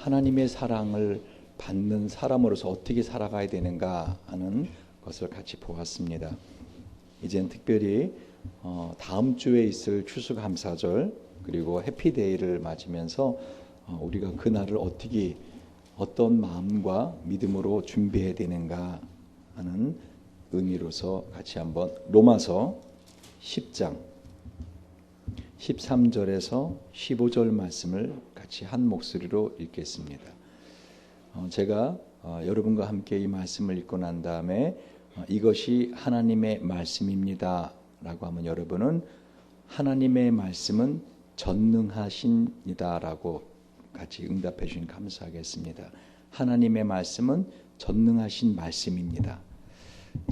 하나님의 사랑을 받는 사람으로서 어떻게 살아가야 되는가 하는 것을 같이 보았습니다. 이젠 특별히 다음 주에 있을 추수감사절 그리고 해피데이를 맞으면서 우리가 그날을 어떻게 어떤 마음과 믿음으로 준비해야 되는가 하는 의미로서 같이 한번 로마서 10장 13절에서 15절 말씀을 같이 한 목소리로 읽겠습니다. 제가 여러분과 함께 이 말씀을 읽고 난 다음에 이것이 하나님의 말씀입니다 라고 하면 여러분은 하나님의 말씀은 전능하십니다 라고 같이 응답해 주시면 감사하겠습니다. 하나님의 말씀은 전능하신 말씀입니다.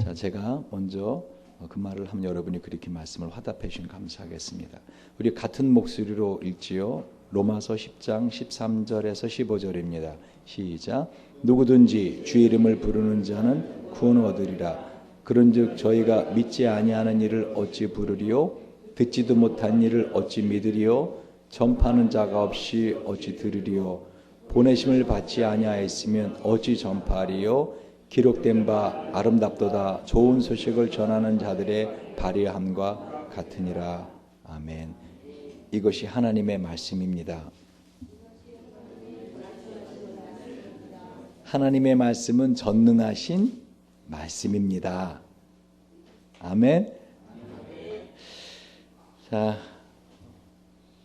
자, 제가 먼저 그 말을 하면 여러분이 그렇게 말씀을 화답해 주시면 감사하겠습니다. 우리 같은 목소리로 읽지요. 로마서 10장 13절에서 15절입니다. 시작. 누구든지 주의 이름을 부르는 자는 구원 얻으리라. 그런즉 저희가 믿지 아니하는 일을 어찌 부르리요? 듣지도 못한 일을 어찌 믿으리요? 전파하는 자가 없이 어찌 들으리요? 보내심을 받지 아니하였으면 어찌 전파하리요? 기록된 바 아름답도다 좋은 소식을 전하는 자들의 발휘함과 같으니라. 아멘. 이것이 하나님의 말씀입니다. 하나님의 말씀은 전능하신 말씀입니다. 아멘. 자,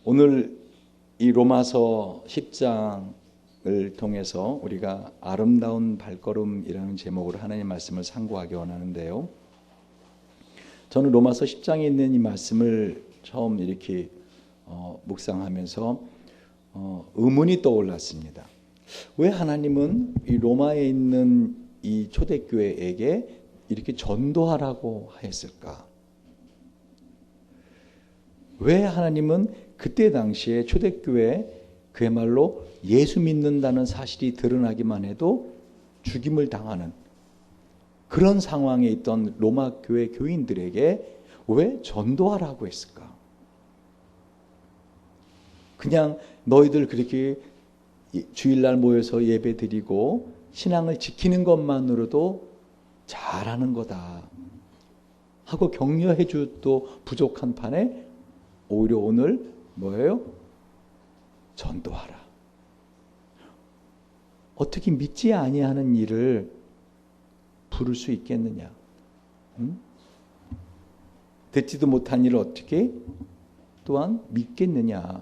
오늘 이 로마서 10장을 통해서 우리가 아름다운 발걸음이라는 제목으로 하나님의 말씀을 상고하기 원하는데요. 저는 로마서 10장에 있는 이 말씀을 처음 이렇게 묵상하면서 의문이 떠올랐습니다. 왜 하나님은 이 로마에 있는 이 초대교회에게 이렇게 전도하라고 하였을까? 왜 하나님은 그때 당시에 초대교회 그야말로 예수 믿는다는 사실이 드러나기만 해도 죽임을 당하는 그런 상황에 있던 로마 교회 교인들에게 왜 전도하라고 했을까? 그냥 너희들 그렇게 주일날 모여서 예배 드리고 신앙을 지키는 것만으로도 잘하는 거다 하고 격려해 줘도 부족한 판에 오히려 오늘 뭐예요? 전도하라. 어떻게 믿지 아니하는 일을 부를 수 있겠느냐? 듣지도 못한 일을 어떻게 또한 믿겠느냐?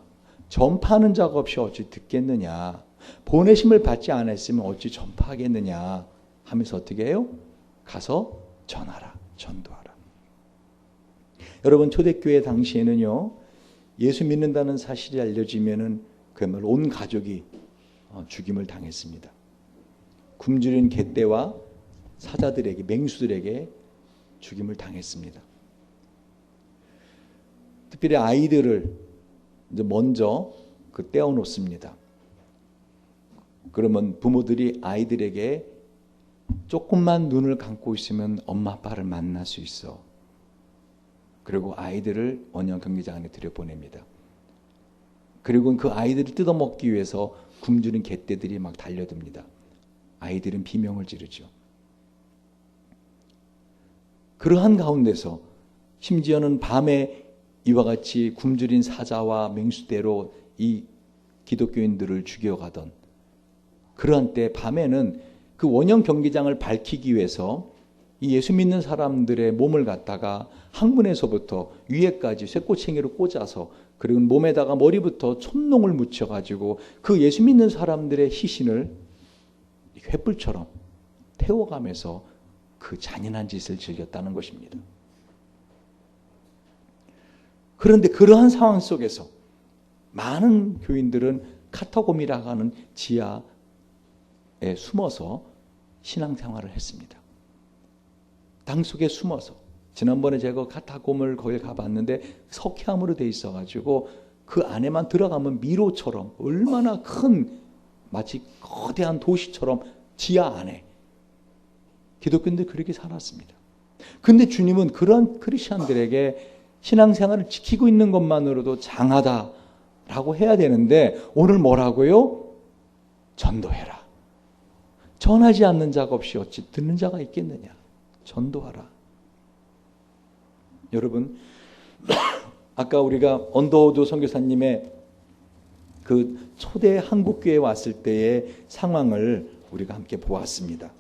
전파하는 자가 없이 어찌 듣겠느냐? 보내심을 받지 않았으면 어찌 전파하겠느냐? 하면서 어떻게 해요? 가서 전하라, 전도하라. 여러분 초대교회 당시에는요, 예수 믿는다는 사실이 알려지면은 그야말로 온 가족이 죽임을 당했습니다. 굶주린 개떼와 사자들에게, 맹수들에게 죽임을 당했습니다. 특별히 아이들을 이제 먼저 떼어 놓습니다. 그러면 부모들이 아이들에게 조금만 눈을 감고 있으면 엄마 아빠를 만날 수 있어. 그리고 아이들을 원형 경기장 안에 들여보냅니다. 그리고 그 아이들을 뜯어먹기 위해서 굶주린 개떼들이 막 달려듭니다. 아이들은 비명을 지르죠. 그러한 가운데서 심지어는 밤에 이와 같이 굶주린 사자와 맹수대로 이 기독교인들을 죽여가던 그러한 때 밤에는 그 원형 경기장을 밝히기 위해서 이 예수 믿는 사람들의 몸을 갖다가 항문에서부터 위에까지 쇠꼬챙이로 꽂아서 그리고 몸에다가 머리부터 촛농을 묻혀가지고 그 예수 믿는 사람들의 시신을 횃불처럼 태워가면서 그 잔인한 짓을 즐겼다는 것입니다. 그런데 그러한 상황 속에서 많은 교인들은 카타콤이라고 하는 지하에 숨어서 신앙생활을 했습니다. 땅 속에 숨어서. 지난번에 제가 카타콤을 거기 가봤는데 석회암으로 돼 있어가지고 그 안에만 들어가면 미로처럼 얼마나 큰 마치 거대한 도시처럼 지하 안에 기독교인들이 그렇게 살았습니다. 근데 주님은 그런 크리스천들에게 신앙생활을 지키고 있는 것만으로도 장하다라고 해야 되는데 오늘 뭐라고요? 전도해라. 전하지 않는 자가 없이 어찌 듣는 자가 있겠느냐. 전도하라. 여러분, 아까 우리가 언더우드 선교사님의 그 초대 한국교회에 왔을 때의 상황을 우리가 함께 보았습니다.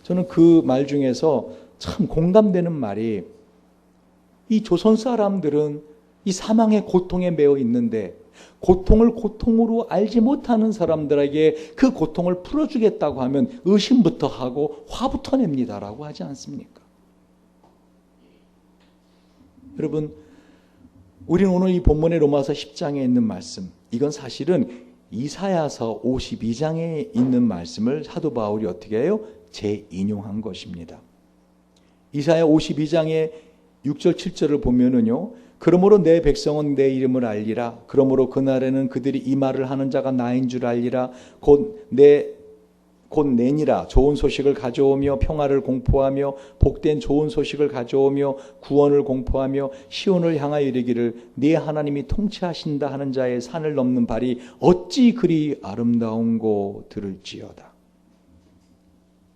저는 그 말 중에서 참 공감되는 말이, 이 조선 사람들은 이 사망의 고통에 매여 있는데 고통을 고통으로 알지 못하는 사람들에게 그 고통을 풀어주겠다고 하면 의심부터 하고 화부터 냅니다라고 하지 않습니까? 여러분, 우리는 오늘 이 본문의 로마서 10장에 있는 말씀, 이건 사실은 이사야서 52장에 있는 말씀을 사도 바울이 어떻게 해요? 재인용한 것입니다. 이사야 52장의 6절 7절을 보면은요, 그러므로 내 백성은 내 이름을 알리라. 그러므로 그날에는 그들이 이 말을 하는 자가 나인 줄 알리라. 곧 내니라. 좋은 소식을 가져오며 평화를 공포하며 복된 좋은 소식을 가져오며 구원을 공포하며 시온을 향하여 이르기를 네 하나님이 통치하신다 하는 자의 산을 넘는 발이 어찌 그리 아름다운고 들을지어다.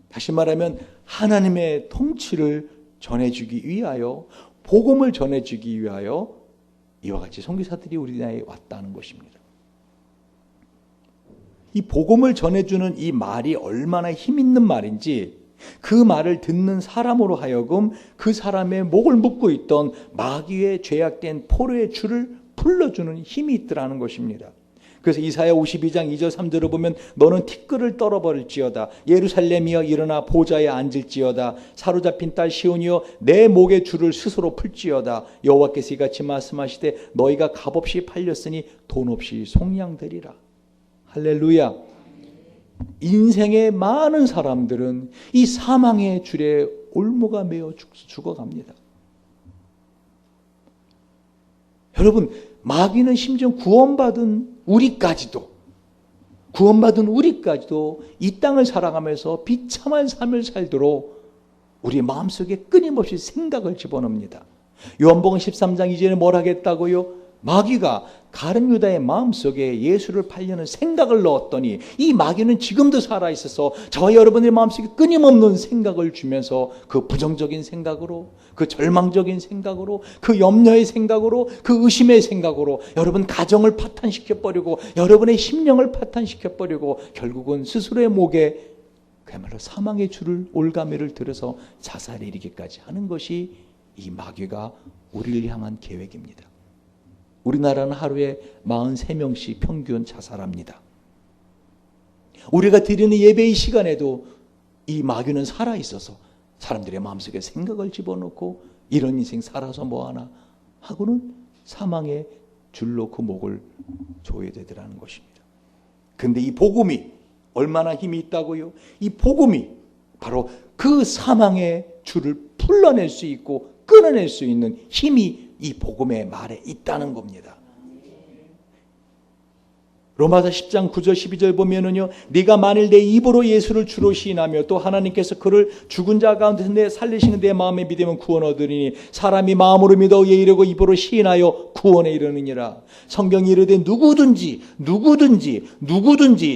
다시 말하면 하나님의 통치를 전해주기 위하여, 복음을 전해주기 위하여 이와 같이 선교사들이 우리나라에 왔다는 것입니다. 이 복음을 전해주는 이 말이 얼마나 힘있는 말인지, 그 말을 듣는 사람으로 하여금 그 사람의 목을 묶고 있던 마귀의 죄악된 포로의 줄을 풀어주는 힘이 있더라는 것입니다. 그래서 이사야 52장 2절 3절을 보면 너는 티끌을 떨어버릴지어다. 예루살렘이여 일어나 보좌에 앉을지어다. 사로잡힌 딸 시온이여 내 목의 줄을 스스로 풀지어다. 여호와께서 이같이 말씀하시되 너희가 값없이 팔렸으니 돈 없이 속량되리라. 할렐루야. 인생의 많은 사람들은 이 사망의 줄에 올무가 매어 죽어갑니다. 여러분, 마귀는 심지어 구원받은 우리까지도 이 땅을 살아가면서 비참한 삶을 살도록 우리 마음속에 끊임없이 생각을 집어넣습니다. 요한복음 13장 2절에 뭘 하겠다고요? 마귀가 가룟 유다의 마음속에 예수를 팔려는 생각을 넣었더니 이 마귀는 지금도 살아있어서 저와 여러분의 마음속에 끊임없는 생각을 주면서 그 부정적인 생각으로, 그 절망적인 생각으로, 그 염려의 생각으로, 그 의심의 생각으로 여러분 가정을 파탄시켜버리고 여러분의 심령을 파탄시켜버리고 결국은 스스로의 목에 그야말로 사망의 줄을, 올가미를 들어서 자살에 이르기까지 하는 것이 이 마귀가 우리를 향한 계획입니다. 우리나라는 하루에 43명씩 평균 자살합니다. 우리가 드리는 예배의 시간에도 이 마귀는 살아있어서 사람들의 마음속에 생각을 집어넣고 이런 인생 살아서 뭐하나 하고는 사망의 줄로 그 목을 조여야 되더라는 것입니다. 그런데 이 복음이 얼마나 힘이 있다고요? 이 복음이 바로 그 사망의 줄을 풀어낼 수 있고 끊어낼 수 있는 힘이 이 복음의 말에 있다는 겁니다. 로마서 10장 9절 12절 보면은요, 네가 만일 내 입으로 예수를 주로 시인하며 또 하나님께서 그를 죽은 자 가운데서 내 살리시는 내 마음에 믿으면 구원 얻으리니 사람이 마음으로 믿어 의에 이르고 입으로 시인하여 구원에 이르느니라. 성경이 이르되 누구든지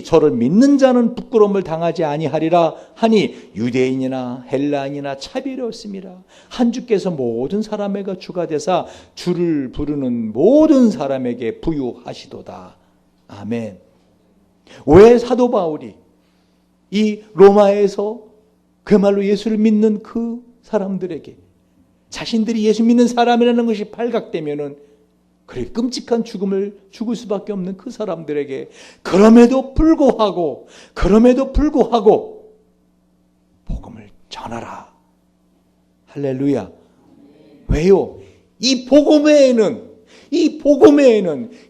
저를 믿는 자는 부끄러움을 당하지 아니하리라 하니 유대인이나 헬라인이나 차별이 없습니다. 한 주께서 모든 사람에게 주가 되사 주를 부르는 모든 사람에게 부유하시도다. 아멘. 왜 사도 바울이 이 로마에서 그야말로 예수를 믿는 그 사람들에게 자신들이 예수 믿는 사람이라는 것이 발각되면은 그렇게 끔찍한 죽음을 죽을 수밖에 없는 그 사람들에게 그럼에도 불구하고 복음을 전하라. 할렐루야. 왜요? 이 복음 외에는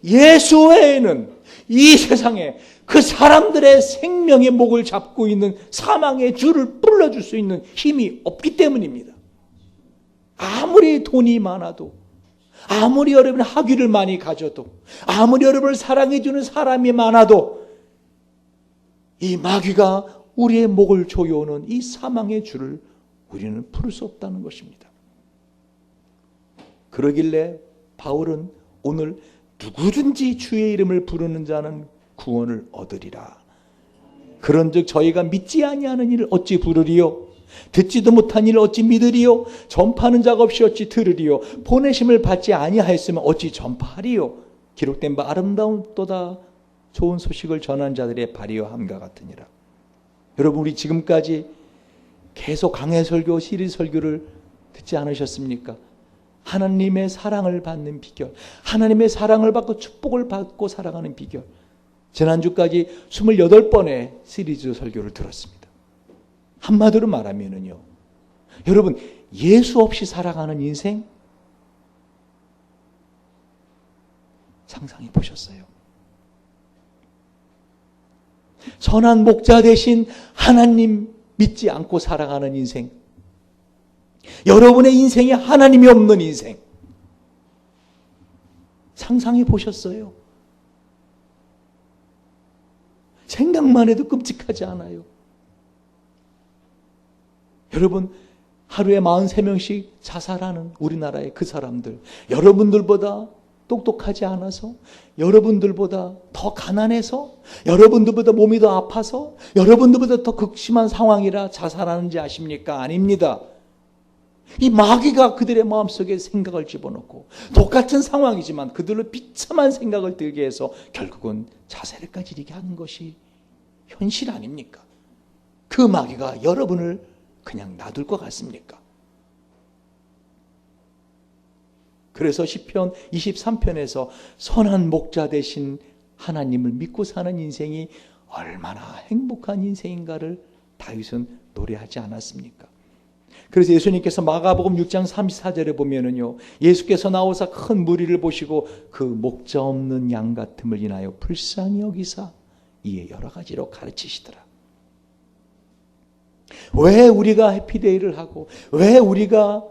예수 외에는 이 세상에 그 사람들의 생명의 목을 잡고 있는 사망의 줄을 풀어줄 수 있는 힘이 없기 때문입니다. 아무리 돈이 많아도, 아무리 여러분 학위를 많이 가져도, 아무리 여러분을 사랑해주는 사람이 많아도 이 마귀가 우리의 목을 조여오는 이 사망의 줄을 우리는 풀 수 없다는 것입니다. 그러길래 바울은 오늘 누구든지 주의 이름을 부르는 자는 구원을 얻으리라. 그런즉 저희가 믿지 아니하는 일을 어찌 부르리요? 듣지도 못한 일을 어찌 믿으리요? 전파하는 자가 없이 어찌 들으리요? 보내심을 받지 아니하였으면 어찌 전파하리요? 기록된 바 아름다움보다 좋은 소식을 전한 자들의 발이요 함과 같으니라. 여러분, 우리 지금까지 계속 강해 설교, 시리 설교를 듣지 않으셨습니까? 하나님의 사랑을 받는 비결, 하나님의 사랑을 받고 축복을 받고 살아가는 비결. 지난주까지 28번의 시리즈 설교를 들었습니다. 한마디로 말하면요, 여러분, 예수 없이 살아가는 인생 상상해 보셨어요? 선한 목자 대신 하나님 믿지 않고 살아가는 인생, 여러분의 인생에 하나님이 없는 인생 상상해 보셨어요? 생각만 해도 끔찍하지 않아요? 여러분, 하루에 43명씩 자살하는 우리나라의 그 사람들, 여러분들보다 똑똑하지 않아서, 여러분들보다 더 가난해서, 여러분들보다 몸이 더 아파서, 여러분들보다 더 극심한 상황이라 자살하는지 아십니까? 아닙니다. 이 마귀가 그들의 마음속에 생각을 집어넣고 똑같은 상황이지만 그들로 비참한 생각을 들게 해서 결국은 자살까지 이르게 하는 것이 현실 아닙니까? 그 마귀가 여러분을 그냥 놔둘 것 같습니까? 그래서 시편 23편에서 선한 목자 되신 하나님을 믿고 사는 인생이 얼마나 행복한 인생인가를 다윗은 노래하지 않았습니까? 그래서 예수님께서 마가복음 6장 34절에 보면은요, 예수께서 나오사 큰 무리를 보시고 그 목자 없는 양 같음을 인하여 불쌍히 여기사 이에 여러 가지로 가르치시더라. 왜 우리가 해피데이를 하고, 왜 우리가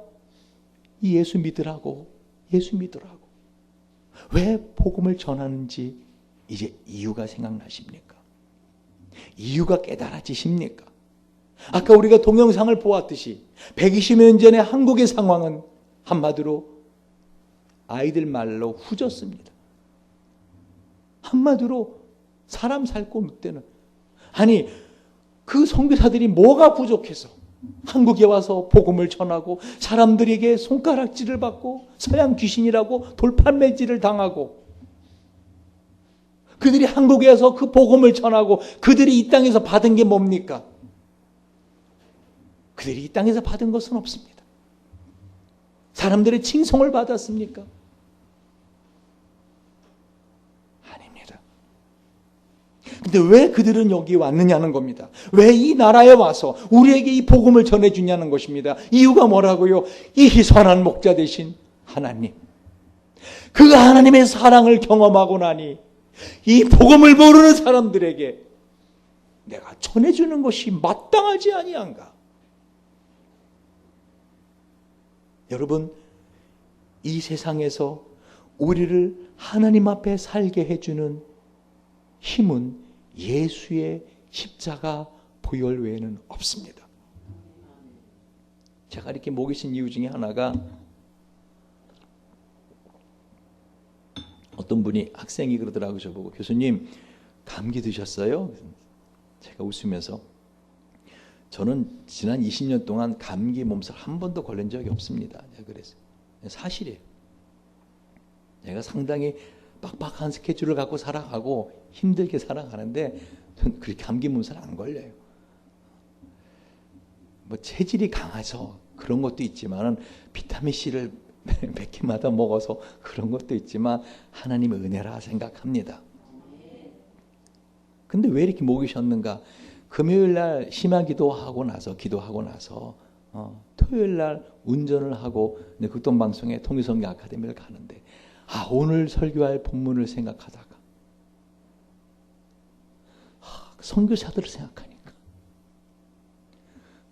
이 예수 믿으라고 왜 복음을 전하는지 이제 이유가 생각나십니까? 이유가 깨달아지십니까? 아까 우리가 동영상을 보았듯이 120년 전에 한국의 상황은 한마디로 아이들 말로 후졌습니다. 한마디로 사람 살 곳 못 되는, 아니 그 선교사들이 뭐가 부족해서 한국에 와서 복음을 전하고 사람들에게 손가락질을 받고 서양 귀신이라고 돌팔매질을 당하고, 그들이 한국에 와서 그 복음을 전하고 그들이 이 땅에서 받은 게 뭡니까? 그들이 이 땅에서 받은 것은 없습니다. 사람들의 칭송을 받았습니까? 아닙니다. 근데 왜 그들은 여기 왔느냐는 겁니다. 왜 이 나라에 와서 우리에게 이 복음을 전해주냐는 것입니다. 이유가 뭐라고요? 이 선한 목자 되신 하나님, 그 하나님의 사랑을 경험하고 나니 이 복음을 모르는 사람들에게 내가 전해주는 것이 마땅하지 아니한가? 여러분, 이 세상에서 우리를 하나님 앞에 살게 해주는 힘은 예수의 십자가 보혈 외에는 없습니다. 제가 이렇게 목이 신 이유 중에 하나가, 어떤 분이 학생이 그러더라고요. 저보고, 교수님 감기 드셨어요? 제가 웃으면서, 저는 지난 20년 동안 감기 몸살 한 번도 걸린 적이 없습니다. 그래서 사실이에요. 내가 상당히 빡빡한 스케줄을 갖고 살아가고 힘들게 살아가는데 그렇게 감기 몸살 안 걸려요. 뭐 체질이 강해서 그런 것도 있지만, 비타민 C를 몇 개마다 먹어서 그런 것도 있지만 하나님의 은혜라 생각합니다. 근데 왜 이렇게 목이 쉬었는가? 금요일 날 심야 기도하고 나서 토요일 날 운전을 하고 극동방송의 통일선교 아카데미를 가는데, 오늘 설교할 본문을 생각하다가 선교사들을 생각하니까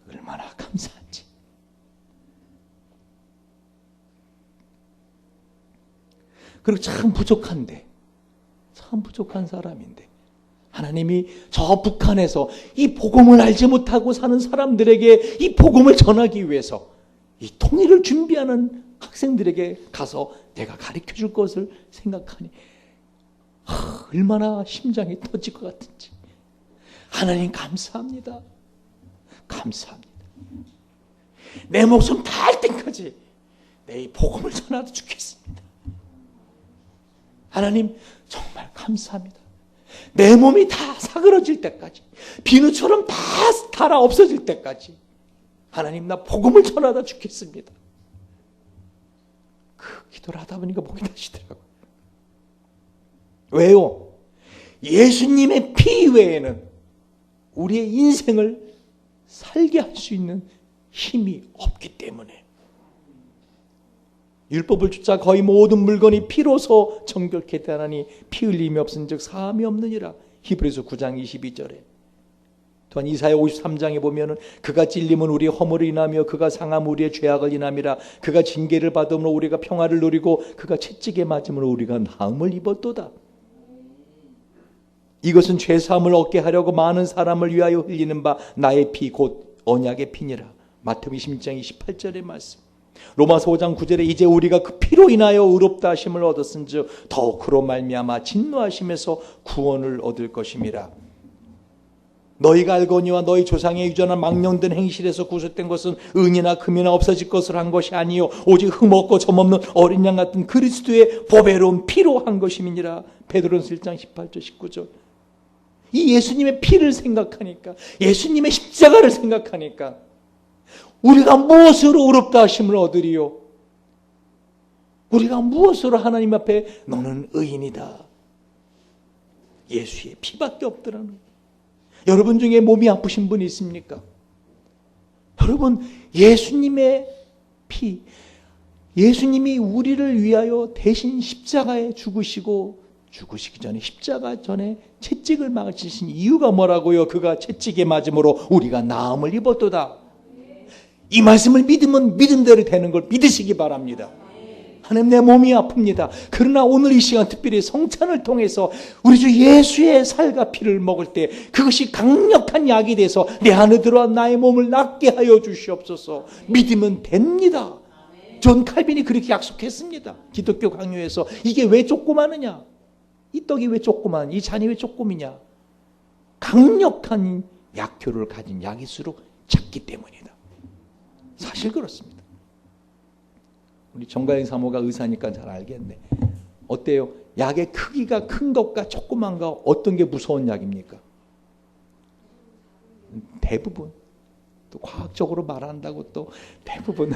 얼마나 감사한지. 그리고 참 부족한 사람인데 하나님이 저 북한에서 이 복음을 알지 못하고 사는 사람들에게 이 복음을 전하기 위해서 이 통일을 준비하는 학생들에게 가서 내가 가르쳐 줄 것을 생각하니 얼마나 심장이 터질 것 같은지. 하나님 감사합니다. 감사합니다. 내 목숨 다할 때까지 내 이 복음을 전하도 죽겠습니다. 하나님 정말 감사합니다. 내 몸이 다 사그러질 때까지, 비누처럼 다 닳아 없어질 때까지 하나님 나 복음을 전하다 죽겠습니다. 그 기도를 하다 보니까 목이 나시더라고요. 왜요? 예수님의 피 외에는 우리의 인생을 살게 할 수 있는 힘이 없기 때문에. 율법을 쫓아 거의 모든 물건이 피로서 정결케 되나니 피 흘림이 없은즉 사함이 없느니라. 히브리서 9장 22절에. 또한 이사야 53장에 보면은 그가 찔림은 우리의 허물을 인하며 그가 상함 우리의 죄악을 인함이라. 그가 징계를 받음으로 우리가 평화를 누리고 그가 채찍에 맞음으로 우리가 나음을 입었도다. 이것은 죄사함을 얻게 하려고 많은 사람을 위하여 흘리는 바 나의 피 곧 언약의 피니라. 마태복음 26장 28절의 말씀. 로마서 5장 9절에 이제 우리가 그 피로 인하여 의롭다 하심을 얻었은즉 더욱 그로 말미암아 진노하심에서 구원을 얻을 것임이라. 너희가 알거니와 너희 조상의 유전한 망령된 행실에서 구속된 것은 은이나 금이나 없어질 것을 한 것이 아니요 오직 흠없고 점없는 어린 양 같은 그리스도의 보배로운 피로 한 것임이니라. 베드로전서 1장 18절 19절. 이 예수님의 피를 생각하니까, 예수님의 십자가를 생각하니까 우리가 무엇으로 의롭다 하심을 얻으리요? 우리가 무엇으로 하나님 앞에 너는 의인이다. 예수의 피밖에 없더라는 거예요. 여러분 중에 몸이 아프신 분이 있습니까? 여러분, 예수님의 피, 예수님이 우리를 위하여 대신 십자가에 죽으시기 전에, 십자가 전에 채찍을 맞으신 이유가 뭐라고요? 그가 채찍에 맞음으로 우리가 나음을 입었도다. 이 말씀을 믿으면 믿음대로 되는 걸 믿으시기 바랍니다. 하나님, 내 몸이 아픕니다. 그러나 오늘 이 시간 특별히 성찬을 통해서 우리 주 예수의 살과 피를 먹을 때 그것이 강력한 약이 돼서 내 안에 들어와 나의 몸을 낫게 하여 주시옵소서. 믿으면 됩니다. 존 칼빈이 그렇게 약속했습니다. 기독교 강요에서. 이게 왜 조그마느냐? 이 떡이 왜 조그만, 이 잔이 왜 조금이냐? 강력한 약효를 가진 약일수록 작기 때문이다. 사실 그렇습니다. 우리 정가영 사모가 의사니까 잘 알겠네. 어때요? 약의 크기가 큰 것과 조그만 거 어떤 게 무서운 약입니까? 대부분. 또 과학적으로 말한다고 또 대부분.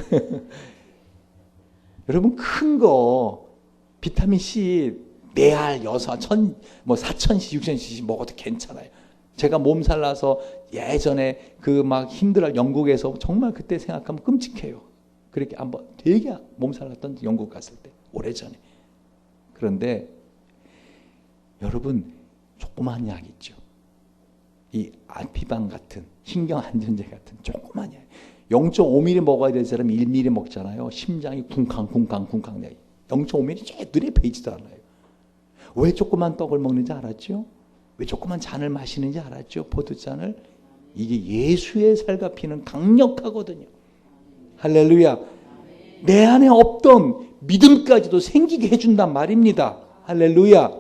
여러분, 큰 거 비타민C 4알, 6, 4,000cc, 6,000cc 먹어도 괜찮아요. 제가 몸살 나서 예전에 그 막 힘들어 영국에서 정말 그때 생각하면 끔찍해요. 그렇게 한번 되게 몸살 났던 영국 갔을 때, 오래전에. 그런데 여러분, 조그만 약 있죠. 이 알피방 같은, 신경안전제 같은 조그만 약. 0.5mm 먹어야 될 사람이 1mm 먹잖아요. 심장이 쿵쾅 0.5mm 눈에 보이지도 않아요. 왜 조그만 떡을 먹는지 알았죠? 왜 조그만 잔을 마시는지 알았죠? 포도잔을. 이게 예수의 살과 피는 강력하거든요. 할렐루야. 내 안에 없던 믿음까지도 생기게 해준단 말입니다. 할렐루야.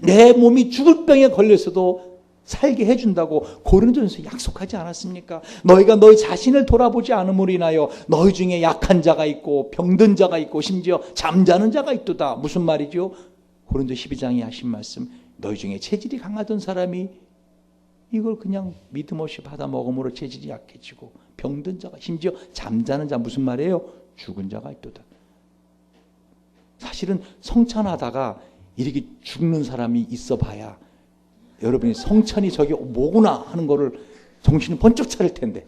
내 몸이 죽을 병에 걸렸어도 살게 해준다고 고린도전서 약속하지 않았습니까? 너희가 너희 자신을 돌아보지 않음으로 인하여 너희 중에 약한 자가 있고 병든 자가 있고 심지어 잠자는 자가 있도다. 무슨 말이죠? 고린도 12장에 하신 말씀, 너희 중에 체질이 강하던 사람이 이걸 그냥 믿음 없이 받아 먹음으로 체질이 약해지고 병든 자가, 심지어 잠자는 자, 무슨 말이에요? 죽은 자가 있도다. 사실은 성찬하다가 이렇게 죽는 사람이 있어 봐야 여러분이 성찬이 저게 뭐구나 하는 거를 정신이 번쩍 차릴 텐데,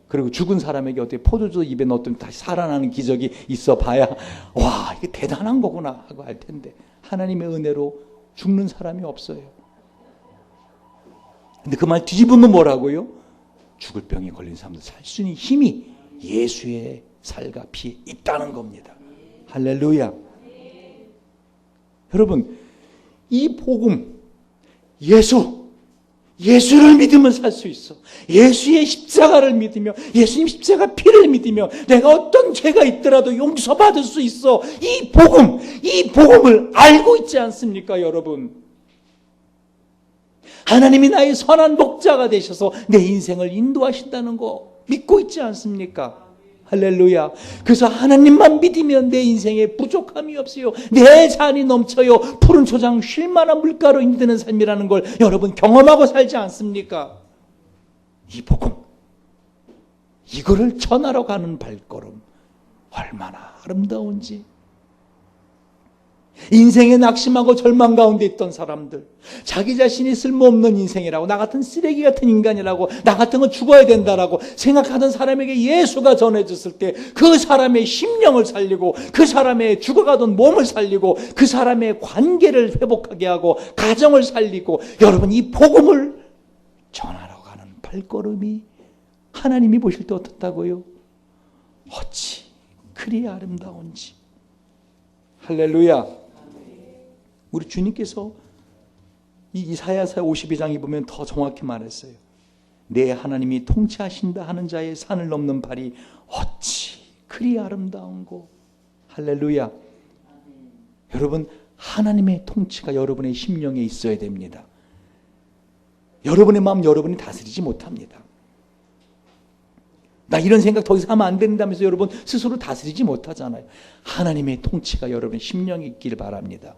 그리고 죽은 사람에게 어떻게 포도주 입에 넣었더니 다시 살아나는 기적이 있어 봐야 와, 이게 대단한 거구나 하고 알 텐데, 하나님의 은혜로 죽는 사람이 없어요. 근데 그 말 뒤집으면 뭐라고요? 죽을 병에 걸린 사람도 살 수 있는 힘이 예수의 살과 피에 있다는 겁니다. 할렐루야. 여러분, 이 복음, 예수를 믿으면 살 수 있어. 예수의 십자가를 믿으며, 예수님 십자가 피를 믿으며 내가 어떤 죄가 있더라도 용서받을 수 있어. 이 복음을 알고 있지 않습니까, 여러분? 하나님이 나의 선한 목자가 되셔서 내 인생을 인도하신다는 거 믿고 있지 않습니까? 할렐루야. 그래서 하나님만 믿으면 내 인생에 부족함이 없어요. 내 잔이 넘쳐요. 푸른 초장 쉴만한 물가로 인드는 삶이라는 걸 여러분 경험하고 살지 않습니까? 이 복음, 이거를 전하러 가는 발걸음 얼마나 아름다운지. 인생에 낙심하고 절망 가운데 있던 사람들, 자기 자신이 쓸모없는 인생이라고, 나 같은 쓰레기 같은 인간이라고, 나 같은 건 죽어야 된다라고 생각하던 사람에게 예수가 전해졌을 때 그 사람의 심령을 살리고, 그 사람의 죽어가던 몸을 살리고, 그 사람의 관계를 회복하게 하고 가정을 살리고, 여러분 이 복음을 전하러 가는 발걸음이 하나님이 보실 때 어떻다고요? 어찌 그리 아름다운지. 할렐루야. 우리 주님께서 이 이사야서 52장에 보면 더 정확히 말했어요. 내 하나님이 통치하신다 하는 자의 산을 넘는 발이 어찌 그리 아름다운고. 할렐루야. 여러분 하나님의 통치가 여러분의 심령에 있어야 됩니다. 여러분의 마음 여러분이 다스리지 못합니다. 나 이런 생각 더 이상 하면 안 된다면서 여러분 스스로 다스리지 못하잖아요. 하나님의 통치가 여러분의 심령에 있기를 바랍니다.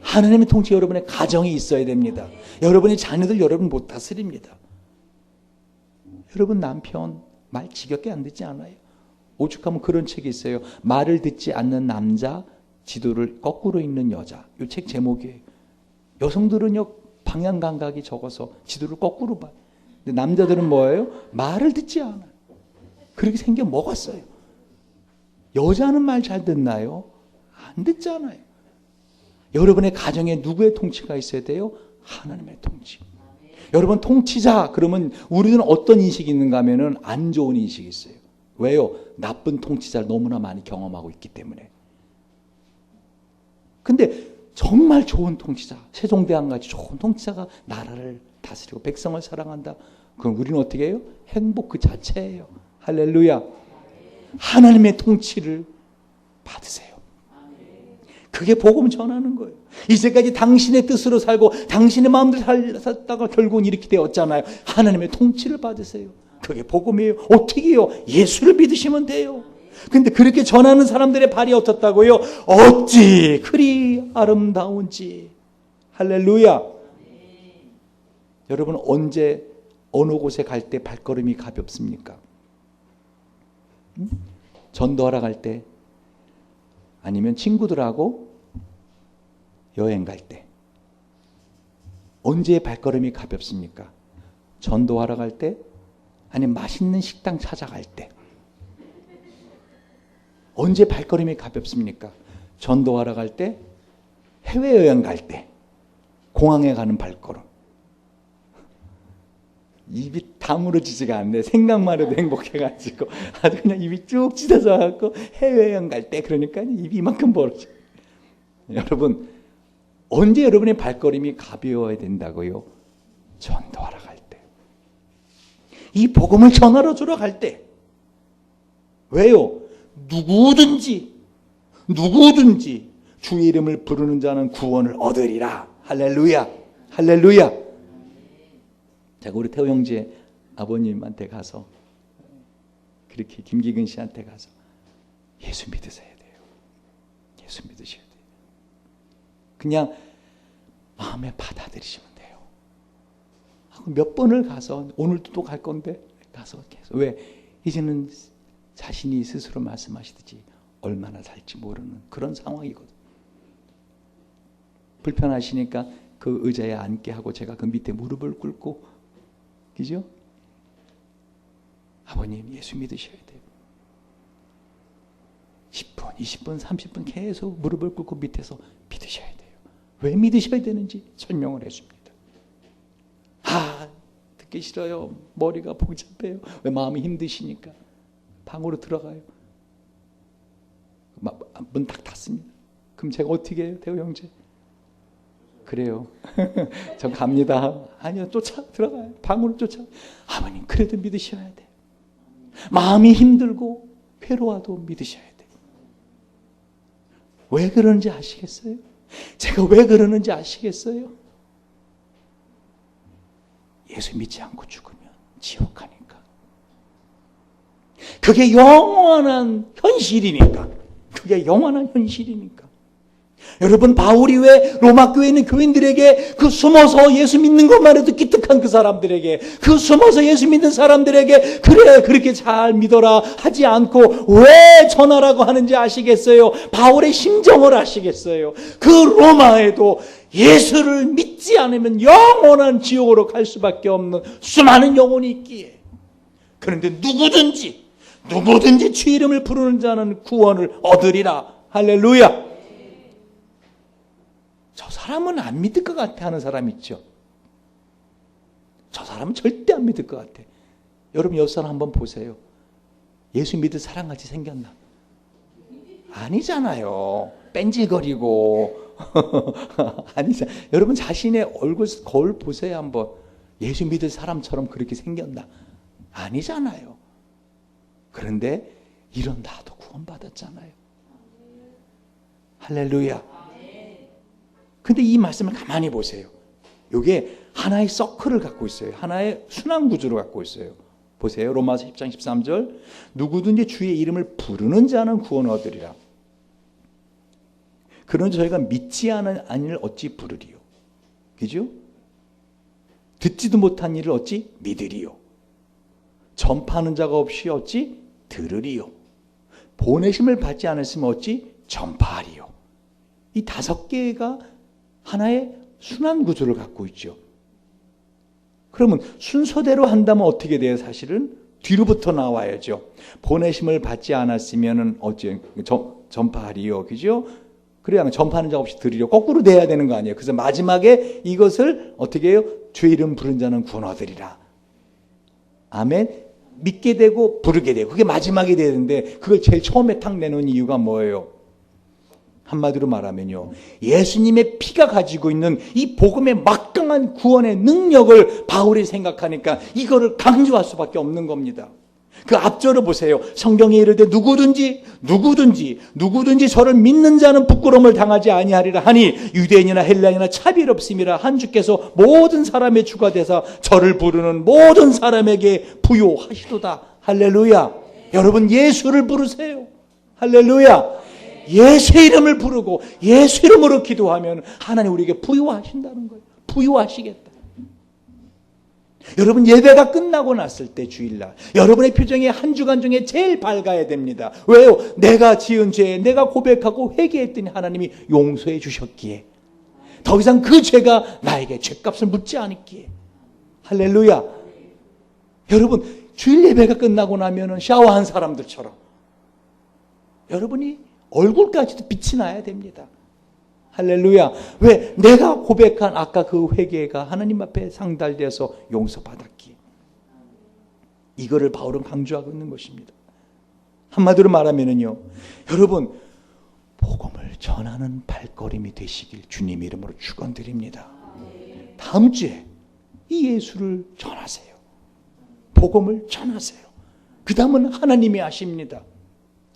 하나님의 통치 여러분의 가정에 있어야 됩니다. 여러분의 자녀들 여러분 못 다스립니다. 여러분 남편 말 지겹게 안 듣지 않아요? 오죽하면 그런 책이 있어요. 말을 듣지 않는 남자, 지도를 거꾸로 읽는 여자. 이 책 제목이에요. 여성들은요 방향 감각이 적어서 지도를 거꾸로 봐요. 근데 남자들은 뭐예요? 말을 듣지 않아요. 그렇게 생겨 먹었어요. 여자는 말 잘 듣나요? 안 듣잖아요. 여러분의 가정에 누구의 통치가 있어야 돼요? 하나님의 통치. 여러분 통치자 그러면 우리는 어떤 인식이 있는가 하면은 안 좋은 인식이 있어요. 왜요? 나쁜 통치자를 너무나 많이 경험하고 있기 때문에. 근데 정말 좋은 통치자, 세종대왕같이 좋은 통치자가 나라를 다스리고 백성을 사랑한다. 그럼 우리는 어떻게 해요? 행복 그 자체예요. 할렐루야. 하나님의 통치를 받으세요. 그게 복음 전하는 거예요. 이제까지 당신의 뜻으로 살고 당신의 마음대로 살다가 결국은 이렇게 되었잖아요. 하나님의 통치를 받으세요. 그게 복음이에요. 어떻게 해요? 예수를 믿으시면 돼요. 근데 그렇게 전하는 사람들의 발이 어떻다고요? 어찌 그리 아름다운지. 할렐루야. 여러분 언제 어느 곳에 갈 때 발걸음이 가볍습니까? 전도하러 갈 때, 아니면 친구들하고 여행 갈 때. 언제 발걸음이 가볍습니까? 전도하러 갈 때, 아니면 맛있는 식당 찾아갈 때. 언제 발걸음이 가볍습니까? 전도하러 갈 때, 해외여행 갈 때, 공항에 가는 발걸음. 입이 다물어지지가 않네. 생각만 해도 행복해가지고 아주 그냥 입이 쭉 찢어져 갖고 해외여행 갈 때 그러니까 입이 이만큼 벌어져. 여러분 언제 여러분의 발걸음이 가벼워야 된다고요? 전도하러 갈 때. 이 복음을 전하러 주러 갈 때. 왜요? 누구든지 주의 이름을 부르는 자는 구원을 얻으리라. 할렐루야. 할렐루야. 제가 우리 태호 형제 아버님한테 가서 그렇게 김기근 씨한테 가서 예수 믿으셔야 돼요. 예수 믿으셔야 돼요. 그냥 마음에 받아들이시면 돼요. 몇 번을 가서 오늘도 또 갈 건데 가서 계속 왜 이제는 자신이 스스로 말씀하시듯이 얼마나 살지 모르는 그런 상황이거든. 불편하시니까 그 의자에 앉게 하고 제가 그 밑에 무릎을 꿇고 그죠? 아버님 예수 믿으셔야 돼요. 10분, 20분, 30분 계속 무릎을 꿇고 밑에서 믿으셔야 돼요. 왜 믿으셔야 되는지 설명을 해줍니다. 듣기 싫어요. 머리가 복잡해요. 왜 마음이 힘드시니까. 방으로 들어가요. 문 딱 닫습니다. 그럼 제가 어떻게 해요? 태호 형제? 그래요. 저 갑니다. 아니요. 들어가요. 방으로 쫓아. 아버님 그래도 믿으셔야 돼요. 마음이 힘들고 괴로워도 믿으셔야 돼요. 왜 그러는지 아시겠어요? 제가 왜 그러는지 아시겠어요? 예수 믿지 않고 죽으면 지옥 가니까. 그게 영원한 현실이니까. 그게 영원한 현실이니까. 여러분, 바울이 왜 로마 교회에 있는 교인들에게 그 숨어서 예수 믿는 것만 해도 기특한 그 사람들에게, 그 숨어서 예수 믿는 사람들에게 그래 그렇게 잘 믿어라 하지 않고 왜 전하라고 하는지 아시겠어요? 바울의 심정을 아시겠어요? 그 로마에도 예수를 믿지 않으면 영원한 지옥으로 갈 수밖에 없는 수많은 영혼이 있기에, 그런데 누구든지 주 이름을 부르는 자는 구원을 얻으리라. 할렐루야. 저 사람은 안 믿을 것 같아 하는 사람 있죠. 저 사람은 절대 안 믿을 것 같아. 여러분 옆 사람 한번 보세요. 예수 믿을 사람같이 생겼나? 아니잖아요. 뺀질거리고 아니잖아요. 여러분 자신의 얼굴 거울 보세요 한번. 예수 믿을 사람처럼 그렇게 생겼나? 아니잖아요. 그런데 이런 나도 구원받았잖아요. 할렐루야. 근데 이 말씀을 가만히 보세요. 이게 하나의 서클을 갖고 있어요. 하나의 순환 구조를 갖고 있어요. 보세요. 로마서 10장 13절. 누구든지 주의 이름을 부르는 자는 구원 얻으리라. 그런 저희가 믿지 않은 이를 어찌 부르리요. 그죠? 듣지도 못한 일을 어찌 믿으리요. 전파하는 자가 없이 어찌 들으리요. 보내심을 받지 않았으면 어찌 전파하리요. 이 5개가 하나의 순환 구조를 갖고 있죠. 그러면 순서대로 한다면 어떻게 돼요? 사실은 뒤로부터 나와야죠. 보내심을 받지 않았으면 어찌 전파하리요. 그죠? 그래야 전파하는 자 없이 들으려. 거꾸로 돼야 되는 거 아니에요. 그래서 마지막에 이것을 어떻게 해요? 주의 이름 부른 자는 구원 얻으리라. 아멘. 믿게 되고 부르게 되고 그게 마지막이 돼야 되는데 그걸 제일 처음에 탁 내놓은 이유가 뭐예요? 한마디로 말하면요, 예수님의 피가 가지고 있는 이 복음의 막강한 구원의 능력을 바울이 생각하니까 이거를 강조할 수밖에 없는 겁니다. 그 앞절을 보세요. 성경에 이르되 누구든지 저를 믿는 자는 부끄러움을 당하지 아니하리라 하니 유대인이나 헬라인이나 차별 없음이라 한 주께서 모든 사람의 주가 되사 저를 부르는 모든 사람에게 부요하시도다. 할렐루야. 여러분 예수를 부르세요. 할렐루야. 예수 이름을 부르고 예수 이름으로 기도하면 하나님 우리에게 부요하신다는 거예요. 부요하시겠다. 여러분 예배가 끝나고 났을 때 주일날 여러분의 표정이 한 주간 중에 제일 밝아야 됩니다. 왜요? 내가 지은 죄 내가 고백하고 회개했더니 하나님이 용서해 주셨기에 더 이상 그 죄가 나에게 죄값을 묻지 않았기에. 할렐루야. 여러분 주일 예배가 끝나고 나면 샤워한 사람들처럼 여러분이 얼굴까지도 빛이 나야 됩니다. 할렐루야. 왜? 내가 고백한 아까 그 회개가 하나님 앞에 상달돼서 용서받았기에. 이거를 바울은 강조하고 있는 것입니다. 한마디로 말하면요, 여러분 복음을 전하는 발걸음이 되시길 주님 이름으로 축원드립니다. 다음 주에 이 예수를 전하세요. 복음을 전하세요. 그 다음은 하나님이 하십니다.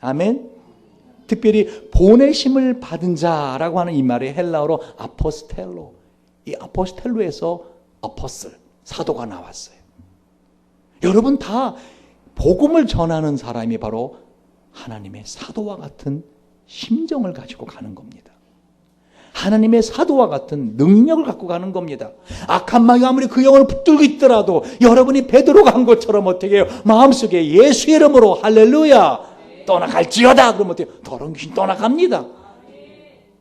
아멘. 특별히 보내심을 받은 자라고 하는 이 말이 헬라어로 아포스텔로, 이 아포스텔로에서 어퍼슬, 사도가 나왔어요. 여러분 다 복음을 전하는 사람이 바로 하나님의 사도와 같은 심정을 가지고 가는 겁니다. 하나님의 사도와 같은 능력을 갖고 가는 겁니다. 악한 마귀가 아무리 그 영을 붙들고 있더라도 여러분이 베드로가 한 것처럼 어떻게 해요? 마음속에 예수 이름으로 할렐루야 떠나갈지어다 그러면 어때요? 더러운 귀신 떠나갑니다.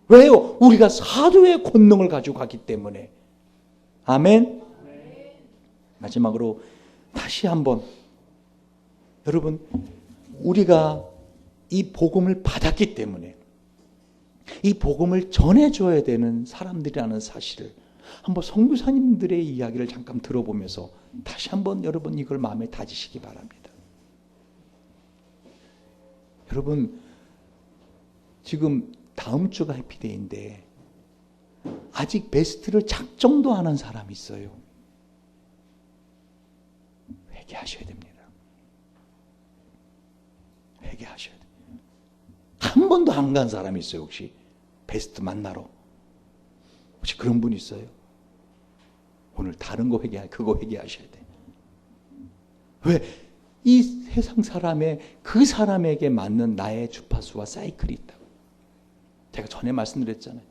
왜요? 우리가 사도의 권능을 가지고 가기 때문에. 아멘. 마지막으로 다시 한번 여러분 우리가 이 복음을 받았기 때문에 이 복음을 전해줘야 되는 사람들이라는 사실을 한번 선교사님들의 이야기를 잠깐 들어보면서 다시 한번 여러분 이걸 마음에 다지시기 바랍니다. 여러분 지금 다음 주가 해피데이인데 아직 베스트를 작정도 안 한 사람이 있어요. 회개하셔야 됩니다. 회개하셔야 돼요. 한 번도 안 간 사람이 있어요. 혹시 베스트 만나러 혹시 그런 분 있어요? 오늘 다른 거 그거 회개하셔야 돼. 왜? 이 세상 사람의 그 사람에게 맞는 나의 주파수와 사이클이 있다고. 제가 전에 말씀드렸잖아요.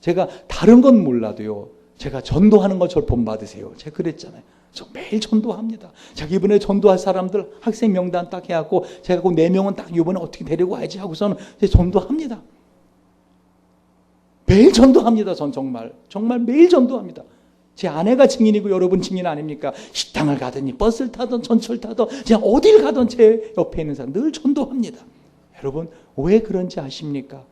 제가 다른 건 몰라도요, 제가 전도하는 거 저를 본받으세요. 제가 그랬잖아요. 저 매일 전도합니다. 제가 이번에 전도할 사람들 학생 명단 딱 해갖고 제가 그 4명은 딱 이번에 어떻게 데리고 와야지 하고서는 전도합니다. 매일 전도합니다. 전 정말 매일 전도합니다. 제 아내가 증인이고 여러분 증인 아닙니까? 식당을 가든지 버스를 타든 전철 타든 그냥 어딜 가든 제 옆에 있는 사람 늘 전도합니다. 여러분 왜 그런지 아십니까?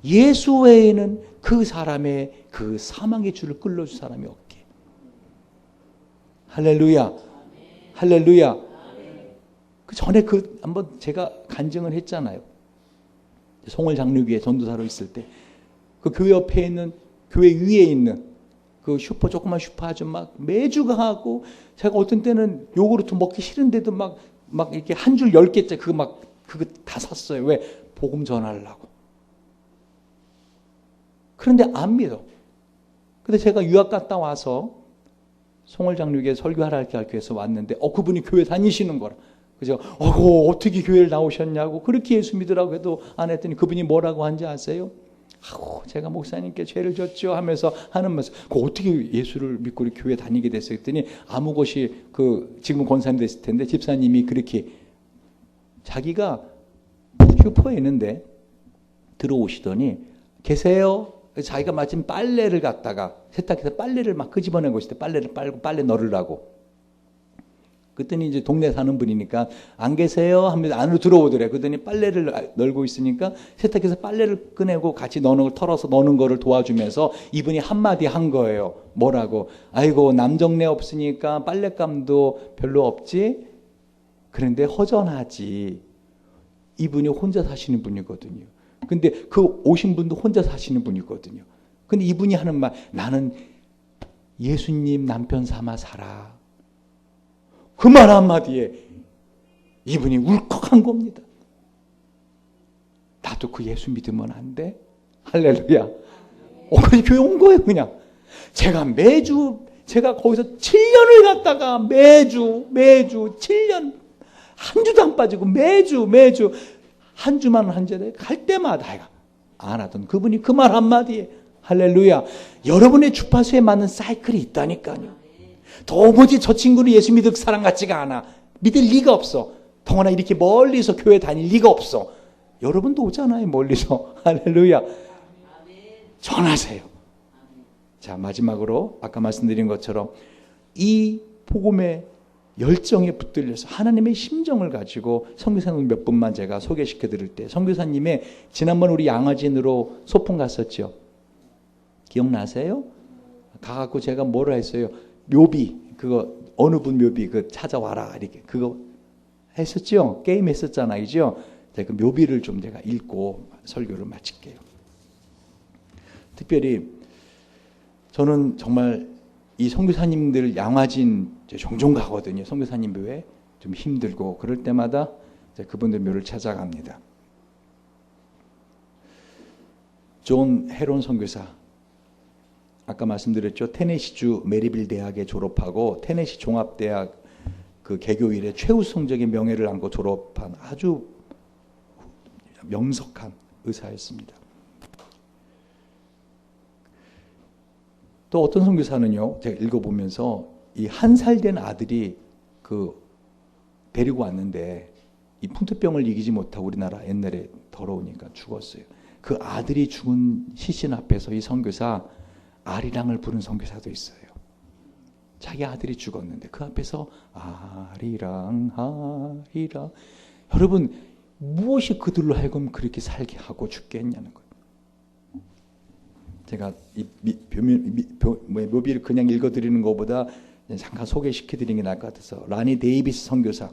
예수 외에는 그 사람의 그 사망의 줄을 끌어줄 사람이 없게. 할렐루야. 할렐루야. 그 전에 한번 제가 간증을 했잖아요. 송월 장로교회 전도사로 있을 때 그 교회 옆에 있는 교회 위에 있는 그 조그만 슈퍼 아줌마 매주 가고 제가 어떤 때는 요구르트 먹기 싫은데도 막 이렇게 한 줄 10개째 그거 다 샀어요. 왜? 복음 전하려고. 그런데 안 믿어. 근데 제가 유학 갔다 와서 송월장로교회 설교하라 할 교회에서 왔는데 그분이 교회 다니시는 거라. 그래서 어떻게 교회를 나오셨냐고 그렇게 예수 믿으라고 해도 안 했더니 그분이 뭐라고 한지 아세요? 제가 목사님께 죄를 졌죠 하면서 하는 말씀. 어떻게 예수를 믿고 교회 다니게 됐어요? 했더니 아무 곳이 지금 권사님 됐을 텐데 집사님이 그렇게 자기가 슈퍼에 있는데 들어오시더니 계세요? 자기가 마침 빨래를 갖다가 세탁해서 빨래를 막 끄집어내고 있을 때 빨래를 빨고 빨래 널으라고. 그랬더니 이제 동네 사는 분이니까 안 계세요? 하면서 안으로 들어오더래. 그랬더니 빨래를 널고 있으니까 세탁해서 빨래를 꺼내고 같이 넣는 걸 털어서 넣는 거를 도와주면서 이분이 한마디 한 거예요. 뭐라고? 아이고 남정네 없으니까 빨랫감도 별로 없지? 그런데 허전하지. 이분이 혼자 사시는 분이거든요. 근데 그 오신 분도 혼자 사시는 분이거든요. 근데 이분이 하는 말, 나는 예수님 남편 삼아 살아. 그 말 한마디에 이분이 울컥한 겁니다. 나도 그 예수 믿으면 안 돼? 할렐루야. 그래서 교회 온 거예요, 그냥. 제가 거기서 7년을 갔다가 매주 7년 한 주도 안 빠지고 매주 한 주만 한 절에 갈 때마다 안 하던 그분이 그 말 한마디에 할렐루야. 여러분의 주파수에 맞는 사이클이 있다니까요. 도무지 저 친구는 예수 믿을 사람 같지가 않아. 믿을 리가 없어. 더구나 이렇게 멀리서 교회 다닐 리가 없어. 여러분도 오잖아요, 멀리서. 할렐루야. 전하세요. 자, 마지막으로 아까 말씀드린 것처럼 이 복음의 열정에 붙들려서 하나님의 심정을 가지고 선교사님 몇 분만 제가 소개시켜 드릴 때 선교사님의 지난번 우리 양화진으로 소풍 갔었죠. 기억나세요? 가갖고 제가 뭐라 했어요? 묘비 그거 어느 분 묘비 찾아와라 이렇게 그거 했었죠. 게임 했었잖아요, 그죠? 그 묘비를 좀 제가 읽고 설교를 마칠게요. 특별히 저는 정말 이 선교사님들 양화진 종종 가거든요. 선교사님 묘에 좀 힘들고 그럴 때마다 그분들 묘를 찾아갑니다. 존 헤론 선교사. 아까 말씀드렸죠. 테네시주 메리빌 대학에 졸업하고 테네시 종합대학 그 개교일에 최우수성적인 명예를 안고 졸업한 아주 명석한 의사였습니다. 또 어떤 선교사는요, 제가 읽어보면서 이 1살 된 아들이 데리고 왔는데 이 풍토병을 이기지 못하고 우리나라 옛날에 더러우니까 죽었어요. 그 아들이 죽은 시신 앞에서 이 선교사 아리랑을 부른 선교사도 있어요. 자기 아들이 죽었는데 그 앞에서 아리랑 아리랑. 여러분 무엇이 그들로 하여금 그렇게 살게 하고 죽게 했냐는 거예요. 제가 이 묘비를 그냥 읽어드리는 것보다 잠깐 소개시켜드리는 게 나을 것 같아서 라니 데이비스 선교사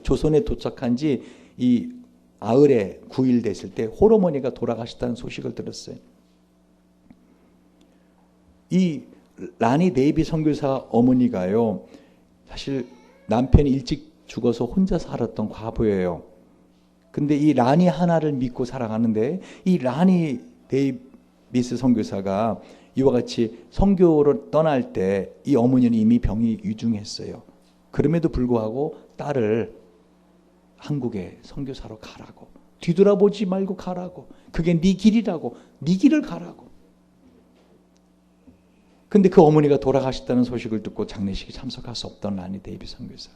조선에 도착한 지 이 아흘에 9일 됐을 때 홀어머니가 돌아가셨다는 소식을 들었어요. 이 라니 데이비 선교사 어머니가요, 사실 남편이 일찍 죽어서 혼자 살았던 과부예요. 근데 이 라니 하나를 믿고 살아가는데 이 라니 데이비스 선교사가 이와 같이 선교로 떠날 때 이 어머니는 이미 병이 위중했어요. 그럼에도 불구하고 딸을 한국에 선교사로 가라고, 뒤돌아보지 말고 가라고, 그게 네 길이라고, 네 길을 가라고. 근데 그 어머니가 돌아가셨다는 소식을 듣고 장례식에 참석할 수 없던 라니 데이비 선교사.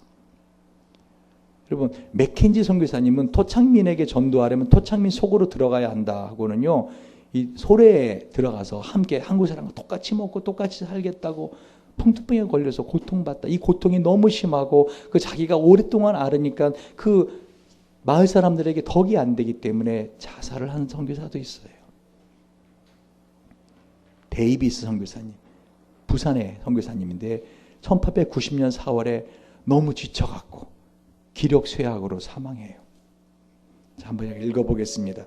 여러분, 맥켄지 선교사님은 토착민에게 전도하려면 토착민 속으로 들어가야 한다 하고는요, 이 소래에 들어가서 함께 한국 사람과 똑같이 먹고 똑같이 살겠다고 풍토병에 걸려서 고통받다. 이 고통이 너무 심하고 그 자기가 오랫동안 앓으니까 그 마을 사람들에게 덕이 안 되기 때문에 자살을 한 선교사도 있어요. 데이비스 선교사님, 부산의 선교사님인데 1890년 4월에 너무 지쳐갖고 기력쇠약으로 사망해요. 자, 한번 읽어보겠습니다.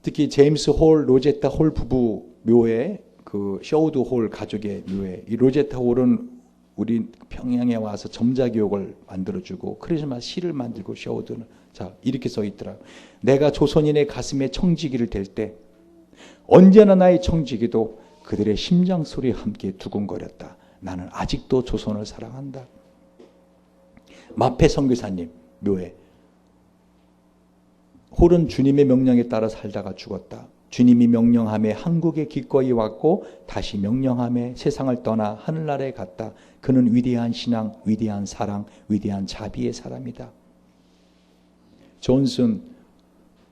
특히 제임스 홀, 로제타 홀 부부 묘에, 그 셔우드 홀 가족의 묘에, 이 로제타 홀은 우리 평양에 와서 점자교육을 만들어주고 크리스마스 시를 만들고, 셔우드는 자 이렇게 써 있더라. 내가 조선인의 가슴에 청지기를 댈 때 언제나 나의 청지기도 그들의 심장 소리와 함께 두근거렸다. 나는 아직도 조선을 사랑한다. 마페 선교사님 묘에, 홀은 주님의 명령에 따라 살다가 죽었다. 주님이 명령함에 한국에 기꺼이 왔고 다시 명령함에 세상을 떠나 하늘나라에 갔다. 그는 위대한 신앙, 위대한 사랑, 위대한 자비의 사람이다. 존슨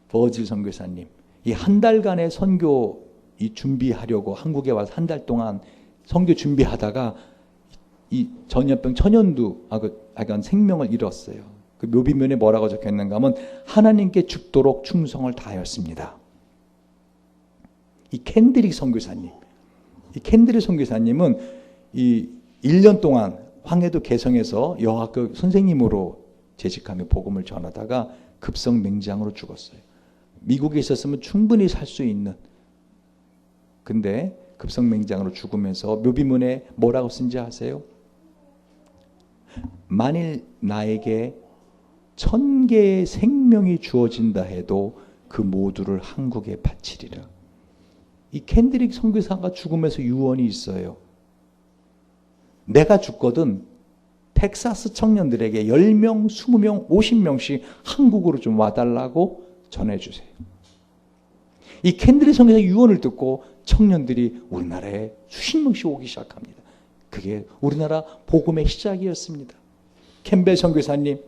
버질 선교사님, 이 한 달간의 선교 이 준비하려고 한국에 와서 한 달 동안 선교 준비하다가 이 전염병 천연두 생명을 잃었어요. 그 묘비면에 뭐라고 적혀있는가 하면 하나님께 죽도록 충성을 다하였습니다. 이 캔드릭 선교사님, 이 캔드릭 선교사님은 이 1년 동안 황해도 개성에서 여학교 선생님으로 재직하며 복음을 전하다가 급성 맹장으로 죽었어요. 미국에 있었으면 충분히 살 수 있는, 근데 급성 맹장으로 죽으면서 묘비문에 뭐라고 쓴지 아세요? 만일 나에게 1000개의 생명이 주어진다 해도 그 모두를 한국에 바치리라. 이 캔드릭 선교사가 죽으면서 유언이 있어요. 내가 죽거든 텍사스 청년들에게 10명, 20명, 50명씩 한국으로 좀 와달라고 전해주세요. 이 캔드릭 선교사 유언을 듣고 청년들이 우리나라에 수십 명씩 오기 시작합니다. 그게 우리나라 복음의 시작이었습니다. 캠벨 선교사님,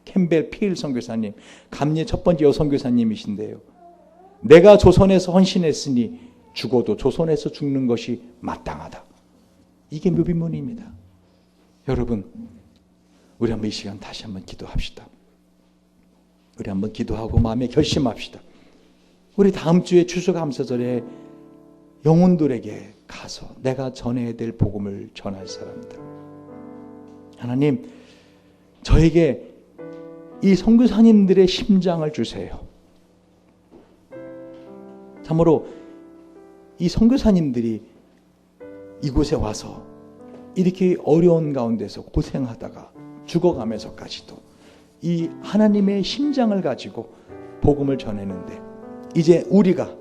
캠벨 필 선교사님, 감리의 첫 번째 여선교사님이신데요. 내가 조선에서 헌신했으니 죽어도 조선에서 죽는 것이 마땅하다. 이게 묘비문입니다. 여러분, 우리 한번 이 시간 다시 한번 기도합시다. 우리 한번 기도하고 마음에 결심합시다. 우리 다음 주에 추수감사절에 영혼들에게 가서 내가 전해야 될 복음을 전할 사람들, 하나님 저에게 이 선교사님들의 심장을 주세요. 참으로 이 선교사님들이 이곳에 와서 이렇게 어려운 가운데서 고생하다가 죽어가면서까지도 이 하나님의 심장을 가지고 복음을 전했는데, 이제 우리가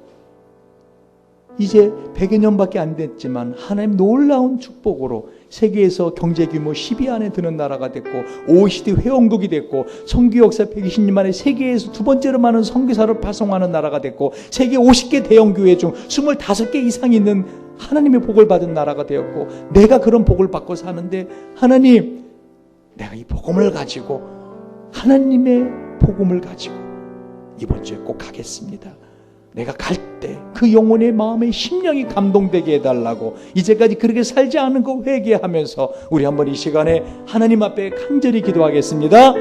이제 100여 년밖에 안 됐지만 하나님 놀라운 축복으로 세계에서 경제규모 10위 안에 드는 나라가 됐고 OECD 회원국이 됐고 선교 역사 120년 만에 세계에서 두 번째로 많은 선교사를 파송하는 나라가 됐고 세계 50개 대형교회 중 25개 이상 있는 하나님의 복을 받은 나라가 되었고, 내가 그런 복을 받고 사는데 하나님, 내가 이 복음을 가지고 하나님의 복음을 가지고 이번 주에 꼭 가겠습니다. 내가 갈 때 그 영혼의 마음의 심령이 감동되게 해달라고, 이제까지 그렇게 살지 않은 거 회개하면서 우리 한번 이 시간에 하나님 앞에 간절히 기도하겠습니다.